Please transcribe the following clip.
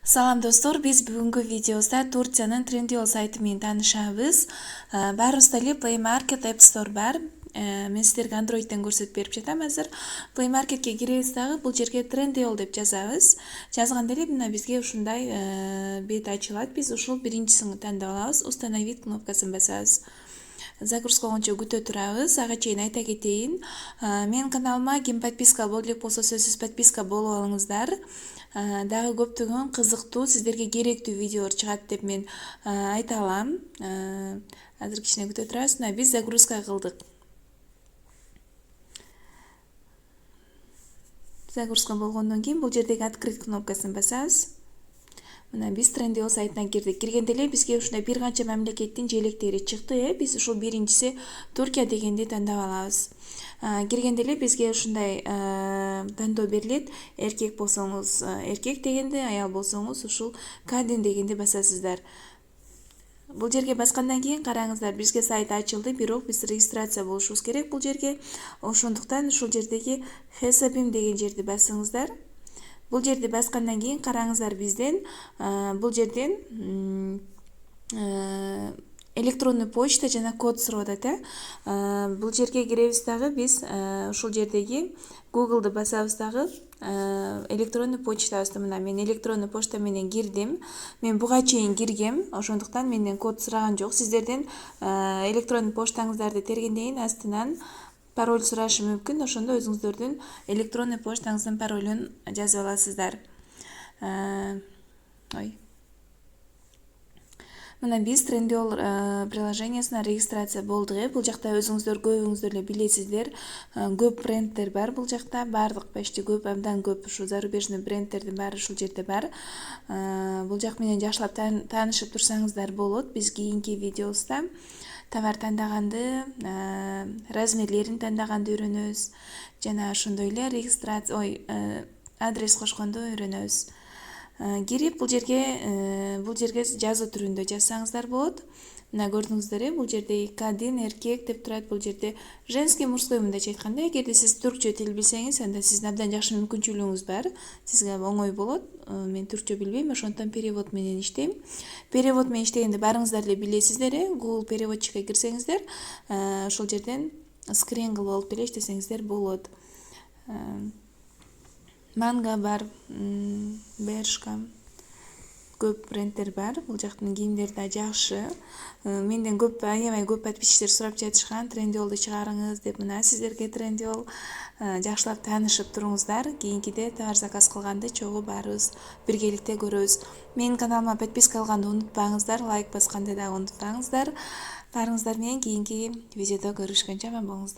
Салам достор, биз бүгүнкү видеобузда Турциянын Trendyol сайты менен таанышабыз. Баарыбызда эле Play Market App Store бар. Мен сиздерге Android'ден көрсөтүп берип жатам азыр. Play Marketке киребиз дагы, бул жерге Trendyol деп жазабыз. Жазганда эле мына бизге ушундай бет ачылат. Биз ушул биринчисин тандап алабыз. Установить кнопкасын басабыз. Загрузка болгончо күтө турабыз. Ага чейин айта кетейин. Менин каналыма ким подписка боло элек болсо сөзсүз подписка болуп алыңыздар. Дагы көптөгөн кызыктуу, сиздерге керектүү видеолор чыгат деп мен айта алам. Азыр кичине күтө турабыз. Мына биз загрузка кылдык. Загрузка болгондон кийин бул жердеги открыть кнопкасын басабыз. Мына биз Trendyol сайтына кирдик. Киргенде эле бизге ушундай бир канча мамлекеттин желектери чыкты. Биз ушул биринчиси Туркия дегенди тандап алабыз. Киргенде эле бизге ушундай тандоо берилет. Эркек болсоңуз эркек дегенди, аял болсоңуз ушул кадин дегенди басасыздар. Бул жерге баскандан кийин караңыздар, бизге сайт ачылды, бирок биз регистрация болушубуз керек бул жерге. Ошондуктан ушул жердеги хесабим деген жерди басыңыздар. Бул жерди баскандан кийин караңыздар, бизден бул жерден электронный почта жана код сурап атат. Бул жерге киребиз дагы, биз ушул жердеги Google'ды басабыз дагы, электронный почтабызды. Мына мен электронный почта менен кирдим. Мен буга чейин киргем, ошондуктан менден код сураган жок. Сиздерден электронный поштаңыздарды тергенден кийин астынан пароль сурашы мүмкүн. Ошондо өзүңүздөрдүн электронный поштаңыздын паролун жазып аласыздар. Мына биз Trendyol приложениясына регистрация болдук. Бул жакта өзүңүздөр көбүңүздөр эле билесиздер. Көп брендтер бар бул жакта, бардык почти көп, абдан көп ушу зарубежный брендтердин баары ушул жерде бар. Бул жак менен жакшылап таанышып турсаңыздар болот. Биз кийинки видеобузда товар тандаганды, размерлерин тандаганды үйрөнөбүз. Жана ошондой эле регистрация, адрес кошконду үйрөнөбүз. Кирип бул жерге жазуу түрүндө жазсаңыздар болот. Мына көрдүңүздөр, бул жерде кадин, эркек деп турат. Бул жерде женский, мужской мындайча айтканда, эгерде сиз түркчө тил билсеңиз, анда сиздин абдан жакшы мүмкүнчүлүгүңүз бар. Сизге оңой болот. Мен түркчө билбейм, ошондон перевод менен иштейм. Перевод менен иштегенде баарыңыздар эле билесиздер, Google переводчикке кирсеңиздер, ошол жерден скрин кылып алып деле иштесеңиздер болот. Манга бар, Бершка, көп брендтер бар. Бул жактын кийимдери да жакшы. Менден көп, аябай көп подписчиктер сурап жатышкан, Trendyol'ду чыгарыңыз деп. Мына сиздерге Trendyol, жакшылап таанышып туруңуздар. Кийинкиде товар заказ кылганды чогуу баарыбыз биргеликте көрөбүз. Менин каналыма подписка алганды унутпаңыздар, лайк басканды да унутпаңыздар. Баарыңыздар менен кийинки видеодо көрүшкөнчө аман болуңуздар.